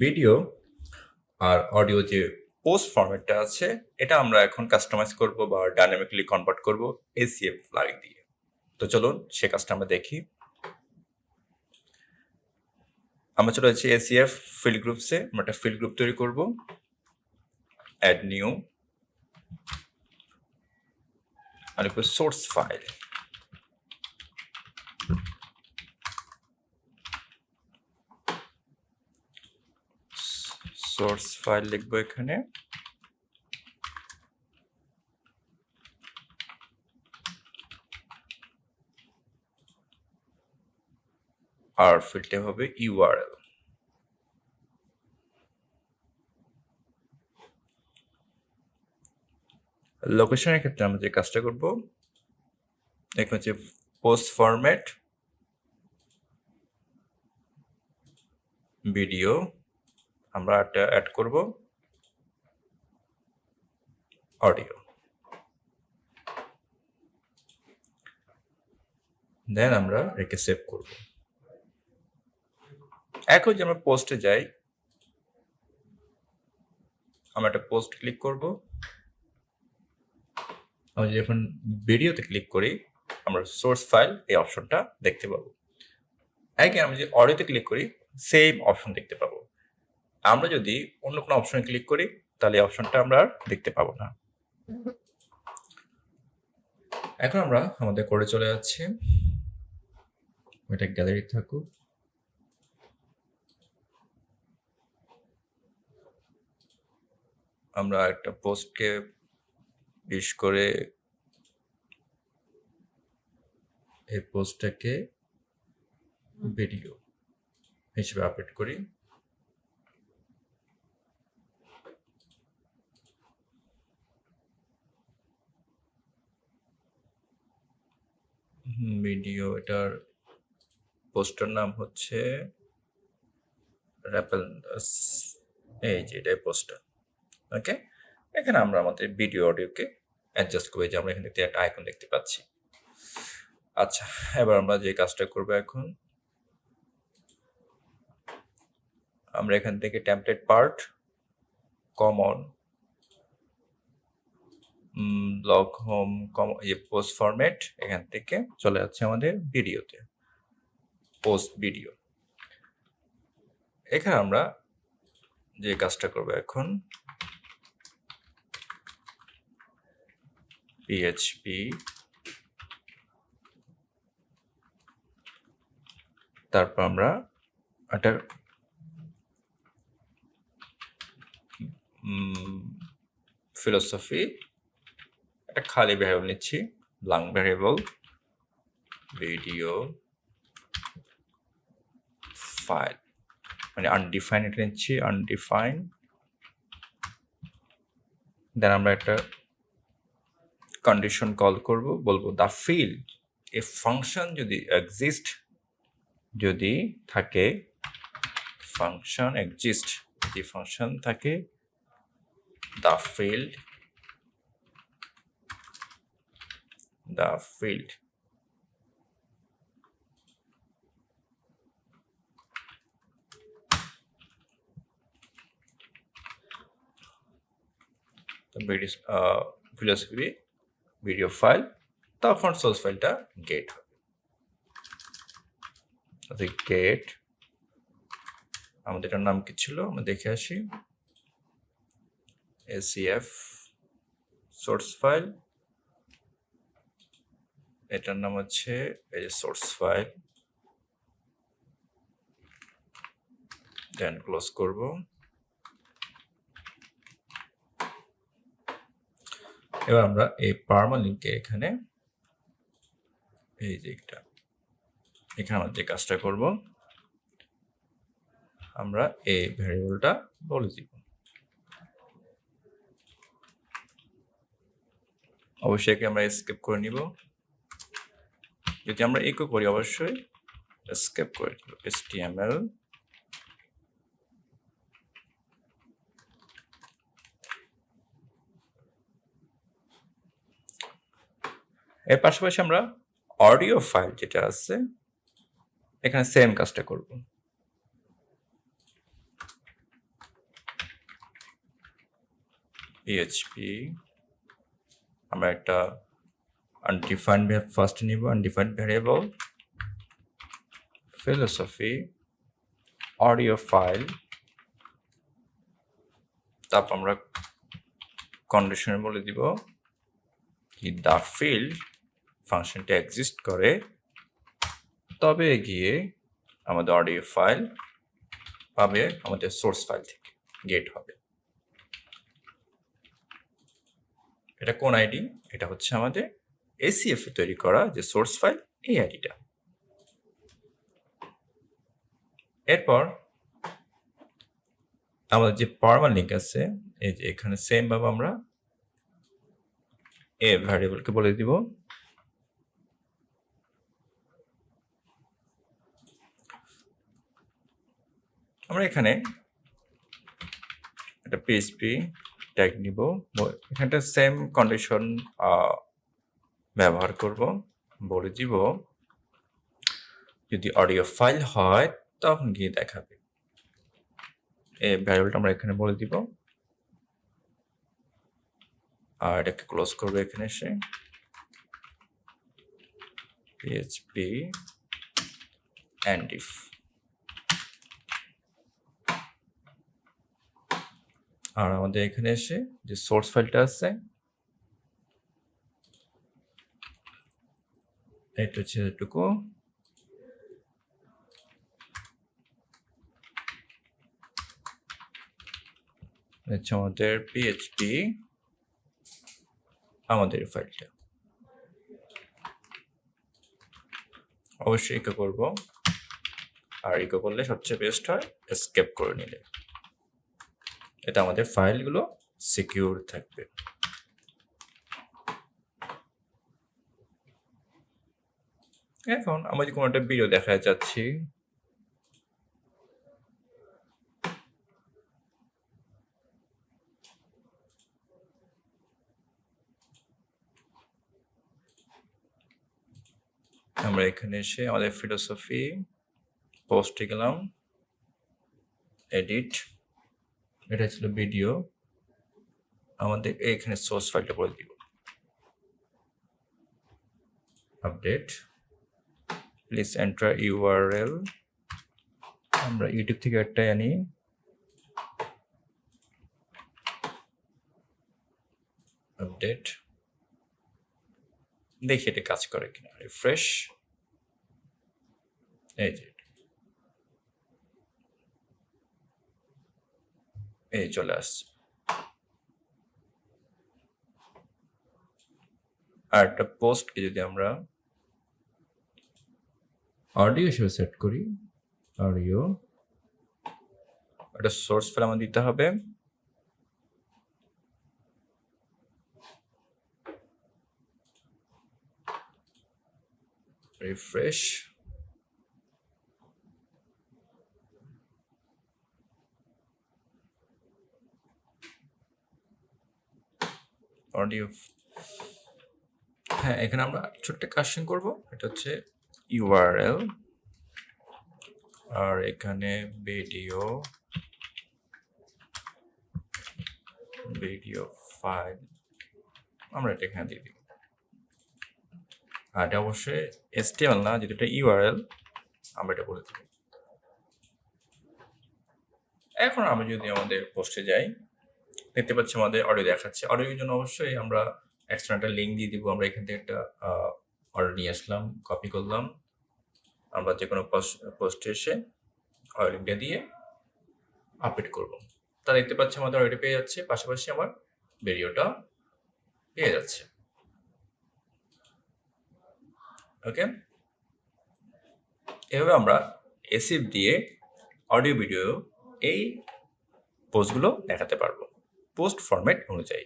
Video আর audio যে post ফরম্যাটটা আছে এটা আমরা এখন কাস্টমাইজ করব বা ডাইনামিকলি কনভার্ট করব এসিএফ প্লাগইন দিয়ে। তো চলুন সে কাজটা আমরা দেখি। আমরা চলে যাচ্ছি এসিএফ ফিল্ড গ্রুপসে, আমরা একটা ফিল্ড গ্রুপ তৈরি করব। অ্যাড নিউ আর সোর্স ফাইল। সোর্স ফাইল লিখবো এখানে। আর ফিল্ডে হবে ইউআরএল। লোকেশনের ক্ষেত্রে আমরা যে কাজটা করব, এখানে হচ্ছে পোস্ট ফরম্যাট, ভিডিও আমরা একটা অ্যাড করব, অডিও, দেন আমরা একে সেভ করব। এখন যে আমরা পোস্টে যাই, আমরা একটা পোস্ট ক্লিক করব। আমরা যখন ভিডিওতে ক্লিক করি আমরা সোর্স ফাইল এই অপশনটা দেখতে পাবো। একই আমরা যদি অডিওতে ক্লিক করি সেম অপশন দেখতে পাবো। আমরা যদি অন্য কোনো অপশনে ক্লিক করি তাহলে এই অপশনটা আমরা আর দেখতে পাবো না। এখন আমরা আমাদের কোডে চলে যাচ্ছি। এটা গ্যালারি থাকুক। আমরা একটা পোস্টকে বিশ করে এই পোস্টটাকে ভিডিও হিসেবে আপলোড করি। ভিডিও, এটার পোস্টার নাম হচ্ছে র্যাপেল, এই যে এটাই পোস্টার। ওকে, এখানে আমরা আমাদের ভিডিও অডিওকে অ্যাডজাস্ট করে যে আমরা এখানে একটা আইকন দেখতে পাচ্ছি। আচ্ছা, এবার আমরা যে কাজটা করবো, এখন আমরা এখান থেকে template part, common, blog home, post format, এখান থেকে চলে যাচ্ছে আমাদের ভিডিওতে, পোস্ট ভিডিও। এখানে আমরা যে কাজটা করবো এখন, পিএইচপি, তারপর আমরা একটা ফিলোসফি, একটা খালি ভ্যারিয়েবল নিচ্ছি, ব্ল্যাঙ্ক ভ্যারিয়েবল, ভিডিও ফাইল, মানে আনডিফাইন এটা নিচ্ছি, আনডিফাইন। দেন আমরা একটা কন্ডিশন কল করব, বলবো দ্য ফিল্ড এ ফাংশন যদি এক্সিস্ট, যদি থাকে ফাংশন এক্সিস্ট, যদি ফাংশন থাকে, the field philosophy video file, তখন সোর্স ফাইলটা গেট হবে। গেট, আমাদের এটার নাম কি ছিল আমরা দেখে আসি, এসিএফ সোর্স ফাইল, এটার নাম হচ্ছে এই যে সোর্স ফাইল। দেন ক্লোজ করব। এবার আমরা এই পার্মালিঙ্কে এখানে এই যে এখানে আমরা যে কাজটা করব, আমরা এই ভ্যারিয়েবলটা বলে দিব। অবশ্যই একে আমরা এসকেপ করে নিব। যদি আমরা ইকো করি অবশ্যই এসকেপ করে দিব। HTML এর পাশাপাশি আমরা অডিও ফাইল যেটা আছে এখানে সেম কাজটা করব। পিএইচপি আমরা একটা আনডিফাইন্ড ফার্স্ট নিব, undefined variable, philosophy, audio file, তারপর আমরা কন্ডিশনে বলে দিব কি দ্য ফিল্ড ফাংশনটা এক্সিস্ট করে, তবে গিয়ে আমাদের অডিও ফাইল পাবে আমাদের সোর্স ফাইল থেকে, গেট হবে। এটা কোন আইডি? এটা হচ্ছে আমাদের এসিএফ এ তৈরি করা যে সোর্স ফাইল, এই আইডিটা। এরপর আমাদের যে পারমানেন্ট লিঙ্ক আছে, এই যে এখানে সেম ভাবে আমরা এ ভ্যারিয়েবলকে বলে দিব আমরা এখানে একটা পিএইচপি ট্যাগ নিব, এখানটা সেম কন্ডিশন ব্যবহার করব, বলে দিব যদি অডিও ফাইল হয় তখন গিয়ে দেখাবে। এই ভ্যারিয়েবলটা আমরা এখানে বলে দিব, আর এটাকে ক্লোজ করবো এখানে এসে পিএইচপি এন্ড ইফ। আর আমাদের এখানে এসে যে সোর্স ফাইলটা আছে এটা হচ্ছে এটুকু, হচ্ছে আমাদের পিএইচপি আমাদের ফাইলটা। অবশ্যই ইকো করব, আর ইকো করলে সবচেয়ে বেস্ট হয় এসকেপ করে নিলে, এটা আমাদের ফাইলগুলো সিকিউর থাকবে। এখন আমরা যদি কোনো একটা ভিডিও দেখা যাচ্ছি, আমরা এখানে এসে আমাদের ফিলোসফি পোস্টে গেলাম, এডিট, এটা ছিল ভিডিও, আমাদের এখানে সোর্স ফাইলটা বলে দিব, আপডেট, প্লিজ এন্টার ইউআরএল, আমরা ইউটিউব থেকে একটা আনি, আপডেট, দেখি এটা কাজ করে কিনা, রিফ্রেশ, এই যে এই চলে আসছে। আর একটা পোস্টকে যদি আমরা অডিও হিসেবে সেট করি, অডিও, একটা সোর্স ফাইল আমাদের দিতে হবে, রিফ্রেশ, অডিও, হ্যাঁ এখানে আমরা ছোট্ট কারেকশন করব, এটা হচ্ছে ইউআরএল, আর এখানে ভিডিও ফাইল আমরা এটা এখানে দিয়ে দিব, আর এটা অবশ্যই HTML না, যেটা এটা ইউআরএল আমরা এটা বলে দিব। এখন আমরা যদি আমাদের পোস্টে যাই, দেখতে পাচ্ছি আমাদের অডিও দেখাচ্ছে। অডিওর জন্য অবশ্যই আমরা এক্সট্রা একটা লিঙ্ক দিয়ে দিব, আমরা এখান থেকে একটা অর্ডার নিয়ে আসলাম, কপি করলাম, আমরা যে কোনো পোস্টে এসে অডিও লিঙ্কটা দিয়ে আপডেট করব, তা দেখতে পাচ্ছি আমাদের অডিও পেয়ে যাচ্ছে, পাশাপাশি আমার ভিডিওটা পেয়ে যাচ্ছে। ওকে, এভাবে আমরা এসিএফ দিয়ে অডিও ভিডিও এই পোস্টগুলো দেখাতে পারবো পোস্ট ফরম্যাট অনুযায়ী।